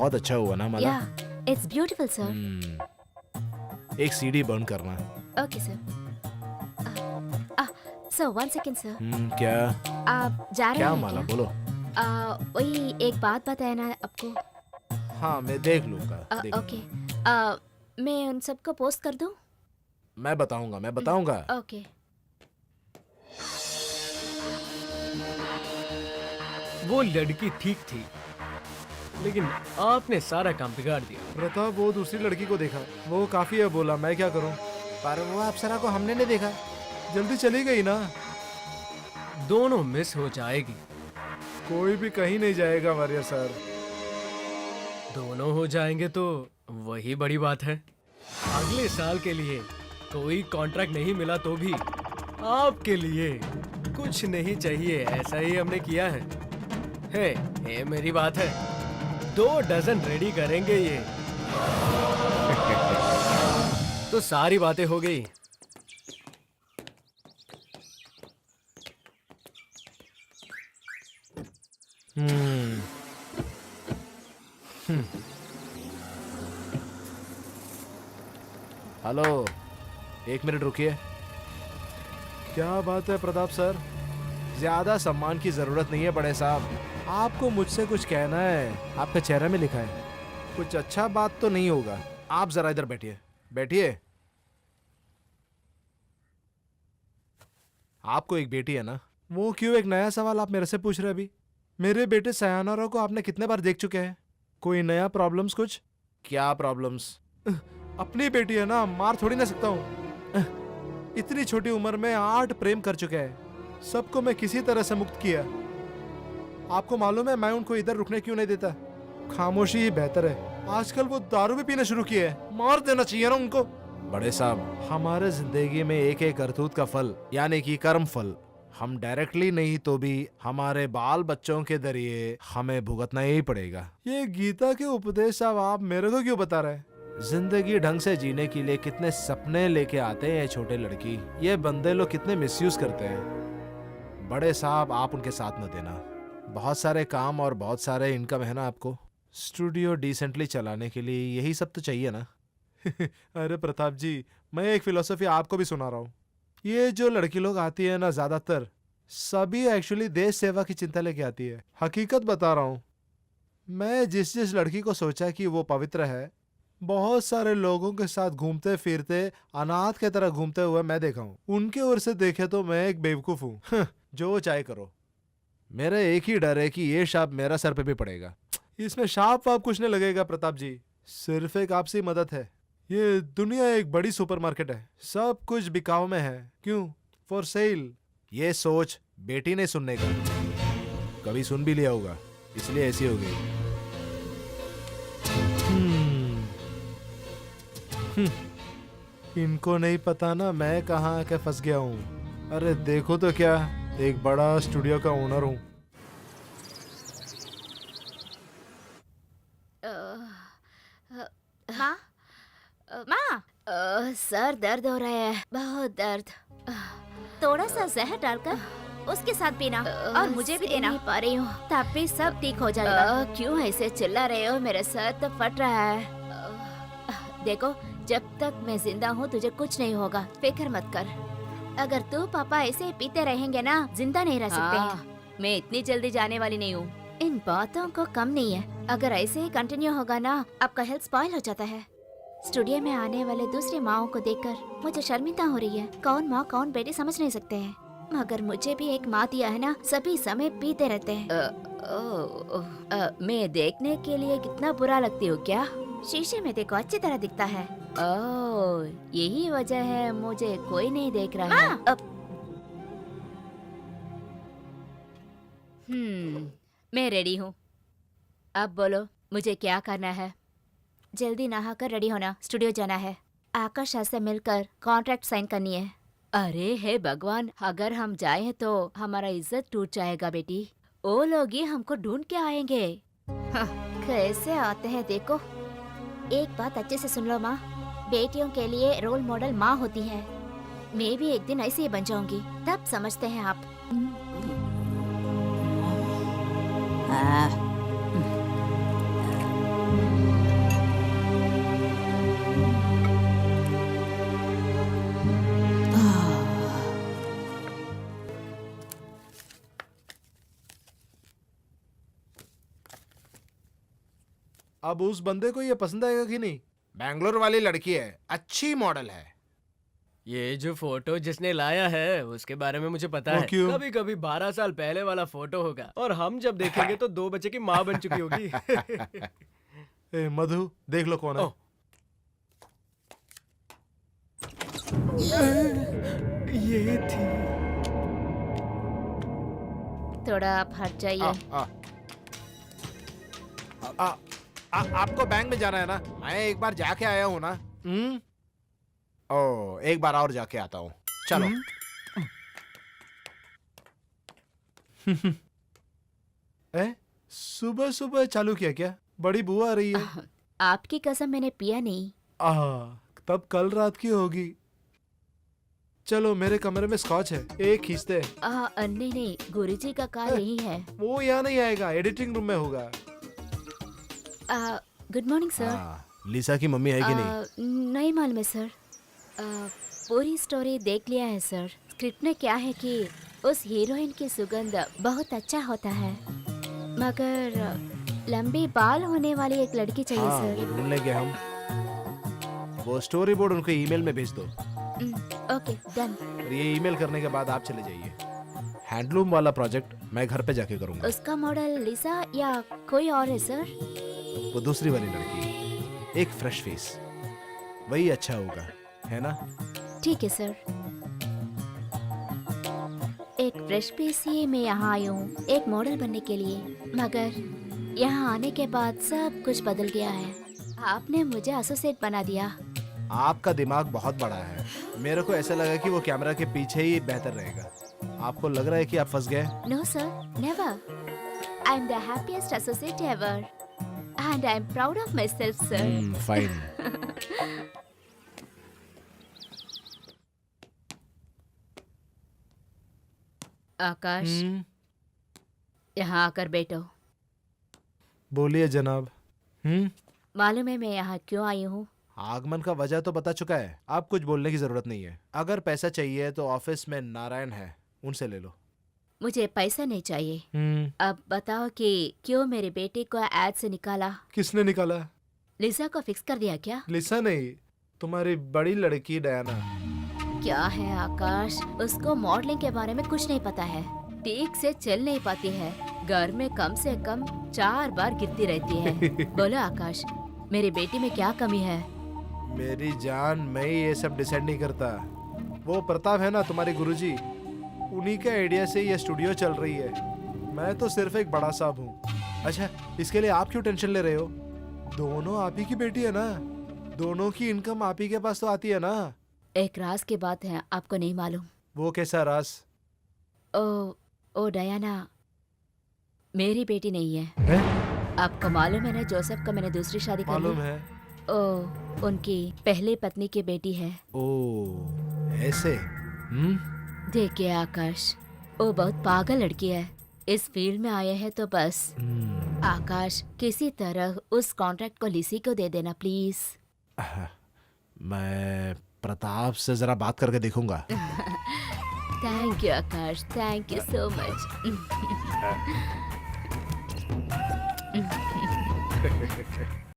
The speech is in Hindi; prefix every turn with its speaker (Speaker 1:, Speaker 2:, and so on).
Speaker 1: बहुत अच्छा हुआ ना माला।
Speaker 2: It's beautiful sir.
Speaker 1: एक सीडी बर्न करना।
Speaker 2: Okay sir. Sir 1 second sir.
Speaker 1: क्या
Speaker 2: आप जा रहे
Speaker 1: क्या
Speaker 2: हैं
Speaker 1: माला
Speaker 2: क्या?
Speaker 1: बोलो।
Speaker 2: वही एक बात बताया ना आपको।
Speaker 1: हाँ मैं देख लूंगा।
Speaker 2: ओके। मैं उन सबको पोस्ट कर दूं?
Speaker 1: मैं बताऊंगा।
Speaker 2: ओके।
Speaker 3: वो लड़की ठीक थी, लेकिन आपने सारा काम बिगाड़ दिया।
Speaker 1: प्रताप वो दूसरी लड़की को देखा, वो काफी है बोला, मैं क्या करूं। पर वो अप्सरा को हमने नहीं देखा, जल्दी चली गई ना।
Speaker 3: दोनों मिस हो जाएगी।
Speaker 1: कोई भी कहीं नहीं जाएगा वारियर सर।
Speaker 3: दोनों हो जाएंगे तो वही बड़ी बात है। अगले साल के लिए कोई कॉन्ट्रैक्ट नहीं मिला तो भी आपके लिए कुछ नहीं चाहिए, ऐसा ही हमने किया है। हे मेरी बात है, 2 डजन रेडी करेंगे ये। तो सारी बातें हो गई।
Speaker 1: हेलो, 1 मिनट रुकिए। क्या बात है प्रताप सर? ज्यादा सम्मान की जरूरत नहीं है बड़े साहब, आपको मुझसे कुछ कहना है, आपका चेहरा में लिखा है। कुछ अच्छा बात तो नहीं होगा। आप जरा इधर बैठिए। आपको एक बेटी है ना? वो क्यों एक नया सवाल आप मेरे से पूछ रहे अभी? मेरे बेटे सयानोरा को आपने कितने बार देख चुके हैं? कोई नया प्रॉब्लम्स कुछ? क्या प्रॉब्लम्स? अपनी बेटी है ना, मार थोड़ी ना सकता हूँ। इतनी छोटी उम्र में 8 प्रेम कर चुके हैं, सबको मैं किसी तरह से मुक्त किया। आपको मालूम है मैं उनको इधर रुकने क्यों नहीं देता? खामोशी ही बेहतर है। आजकल वो दारू भी पीना शुरू किए हैं, मार देना चाहिए ना उनको। बड़े साहब, हमारे जिंदगी में एक एक करतूत का फल यानी कि कर्म फल हम डायरेक्टली नहीं तो भी हमारे बाल बच्चों के जरिए हमें भुगतना ही पड़ेगा। ये गीता के उपदेश साहब आप मेरे को क्यों बता रहे हैं? जिंदगी ढंग से जीने के लिए कितने सपने लेके आते हैं ये छोटे लड़की, ये बंदे लोग कितने मिसयूज करते हैं। बड़े साहब आप उनके साथ न देना, बहुत सारे काम और बहुत सारे इनकम है ना आपको। स्टूडियो डिसेंटली चलाने के लिए यही सब तो चाहिए ना। अरे प्रताप जी, मैं एक फिलोसफी आपको भी सुना रहा हूँ। ये जो लड़की लोग आती है ना, ज्यादातर सभी एक्चुअली देश सेवा की चिंता लेके आती है। हकीकत बता रहा हूँ, मैं जिस लड़की को सोचा कि वो पवित्र है, बहुत सारे लोगों के साथ घूमते फिरते अनाथ के तरह घूमते हुए मैं देखा हूँ। उनके ओर से देखे तो मैं एक बेवकूफ हूँ। जो चाहे करो, मेरा एक ही डर है कि ये शाप मेरा सर पे भी पड़ेगा। इसमें शाप वाप कुछ नहीं लगेगा प्रताप जी, सिर्फ एक आपसी मदद है। ये दुनिया एक बड़ी सुपरमार्केट है, सब कुछ बिकाऊ में है। क्यों? For sale. ये सोच बेटी ने सुनने का, कभी सुन भी लिया होगा, इसलिए ऐसी हो गई। इनको नहीं पता ना मैं कहाँ आके फंस गया हूँ। अरे देखो तो क्या, एक बड़ा स्टूडियो का ओनर हूँ।
Speaker 2: माँ, सर दर्द हो रहा है, बहुत दर्द। थोड़ा सा जहर डालकर उसके साथ पीना और मुझे भी देना। नहीं पा रही हूँ, तब भी सब ठीक हो जाएगा। क्यों ऐसे चिल्ला रहे हो? मेरा सर तो फट रहा है। देखो, जब तक मैं जिंदा हूँ तुझे कुछ नहीं होगा, फिक्र मत कर। अगर तू पापा ऐसे ही पीते रहेंगे ना, जिंदा नहीं रह सकते हैं। मैं इतनी जल्दी जाने वाली नहीं हूँ, इन बातों को कम नहीं है। अगर ऐसे ही कंटिन्यू होगा ना, आपका हेल्थ स्पॉइल हो जाता है। स्टूडियो में आने वाले दूसरी माओं को देखकर मुझे शर्मिंदा हो रही है। कौन माँ कौन बेटी समझ नहीं सकते हैं, मगर मुझे भी एक माँ दिया है ना, सभी समय पीते रहते हैं। मैं देखने के लिए कितना बुरा लगती हूँ क्या? शीशे में देखो, अच्छी तरह दिखता है। ओह, यही वजह है मुझे कोई नहीं देख रहा है। मैं रेडी हूँ, अब बोलो मुझे क्या करना है? जल्दी नहाकर रेडी होना, स्टूडियो जाना है। आकाश से मिलकर कॉन्ट्रैक्ट साइन करनी है। अरे हे भगवान, अगर हम जाएं तो हमारा इज्जत टूट जाएगा बेटी। वो लोग ही हमको ढूंढ के आएंगे। कैसे आते हैं देखो। एक बात अच्छे से सुन लो माँ, बेटियों के लिए रोल मॉडल माँ होती है। मैं भी एक दिन ऐसे ही बन जाऊंगी, तब समझते हैं आप।
Speaker 1: अब उस बंदे को ये पसंद आएगा कि नहीं? बैंगलोर वाली लड़की है, अच्छी मॉडल है।
Speaker 3: ये जो फोटो जिसने लाया है उसके बारे में मुझे पता
Speaker 1: वो
Speaker 3: है।
Speaker 1: क्यों?
Speaker 3: कभी कभी 12 साल पहले वाला फोटो होगा और हम जब देखेंगे तो 2 बच्चे की माँ बन चुकी होगी।
Speaker 1: ए मधु, देख लो कौन है।
Speaker 3: ओह। ये थी।
Speaker 2: थोड़ा आप हट जाइए।
Speaker 1: आपको बैंक में जाना है ना? मैं एक बार जाके आया हूँ ना। ओ, एक बार और जाके आता हूँ। चलो। ए, सुबह सुबह चालू किया क्या? बड़ी बुआ आ रही है।
Speaker 2: आपकी कसम मैंने पिया नहीं।
Speaker 1: तब कल रात की होगी। चलो, मेरे कमरे में स्कॉच है, एक खींचते हैं।
Speaker 2: नहीं, गुरुजी का कार यही है।
Speaker 1: वो यहाँ नहीं आएगा, एडिटिंग रूम में होगा।
Speaker 2: Good morning sir.
Speaker 1: लिसा की मम्मी है कि नहीं?
Speaker 2: नहीं मालूम है सर। पूरी स्टोरी देख लिया है सर। स्क्रिप्ट में क्या है कि उस हीरोइन की सुगंध बहुत अच्छा होता है, मगर लंबी बाल होने वाली एक लड़की चाहिए
Speaker 1: वो
Speaker 2: सर।
Speaker 1: ढूंढ लेंगे हम। वो स्टोरी बोर्ड उनको ईमेल में भेज दो।
Speaker 2: Okay done.
Speaker 1: और ये ईमेल करने के बाद आप चले जाइए। हैंडलूम वाला प्रोजेक्ट मैं घर पे जाके करूंगा।
Speaker 2: उसका मॉडल लिसा या कोई और है सर?
Speaker 1: वो दूसरी वाली लड़की, एक फ्रेश फेस, वही अच्छा होगा, है ना?
Speaker 2: ठीक है सर। एक फ्रेश पीस ही मैं यहाँ आई हूँ एक मॉडल बनने के लिए, मगर यहाँ आने के बाद सब कुछ बदल गया है। आपने मुझे एसोसिएट बना दिया।
Speaker 1: आपका दिमाग बहुत बड़ा है। मेरे को ऐसा लगा कि वो कैमरा के पीछे ही बेहतर रहेगा। आपको लग रहा है कि आप फंस गए?
Speaker 2: No sir, never. I am the happiest associate ever and I am proud of myself sir.
Speaker 1: Fine.
Speaker 2: Akash, यहाँ आकर बैठो।
Speaker 1: बोलिए जनाब।
Speaker 2: मालूम है मैं यहाँ क्यों आई हूँ?
Speaker 1: आगमन का वजह तो बता चुका है, आप कुछ बोलने की जरूरत नहीं है। अगर पैसा चाहिए तो ऑफिस में नारायण है, उनसे ले लो।
Speaker 2: मुझे पैसा नहीं चाहिए। अब बताओ कि क्यों मेरे बेटे को एड से निकाला?
Speaker 1: किसने निकाला?
Speaker 2: लिसा को फिक्स कर दिया क्या?
Speaker 1: लिसा नहीं, तुम्हारी बड़ी लड़की डयाना।
Speaker 2: क्या है आकाश, उसको मॉडलिंग के बारे में कुछ नहीं पता है, ठीक से चल नहीं पाती है, घर में कम से कम 4 बार गिरती रहती है। बोलो आकाश, मेरी बेटी में क्या कमी है?
Speaker 1: मेरी जान, मैं ये सब डिसाइड नहीं करता। वो प्रताप है ना तुम्हारे गुरुजी, उन्हीं के आइडिया से ये स्टूडियो चल रही है। मैं तो सिर्फ एक बड़ा साहब हूँ। अच्छा, इसके लिए आप क्यों टेंशन ले रहे हो? दोनों आप ही की बेटी है ना, दोनों की इनकम आप ही के पास तो आती है ना।
Speaker 2: एक राज की बात है, आपको नहीं मालूम?
Speaker 1: वो कैसा राज?
Speaker 2: ओ डयाना मेरी बेटी नहीं है। आपको मालूम है ना, जोसेफ का मैंने दूसरी शादी कर ली।
Speaker 1: मालूम है।
Speaker 2: उनकी पहली पत्नी की बेटी है।
Speaker 1: ऐसे?
Speaker 2: देखिए आकाश, वो बहुत पागल लड़की है। इस फील्ड में आए हैं तो बस। आकाश, किसी तरह उस कॉन्ट्रैक्ट को लिसी को दे देना प्लीज।
Speaker 1: मैं प्रताप से जरा बात करके देखूंगा।
Speaker 2: Thank you Akash, thank you so much.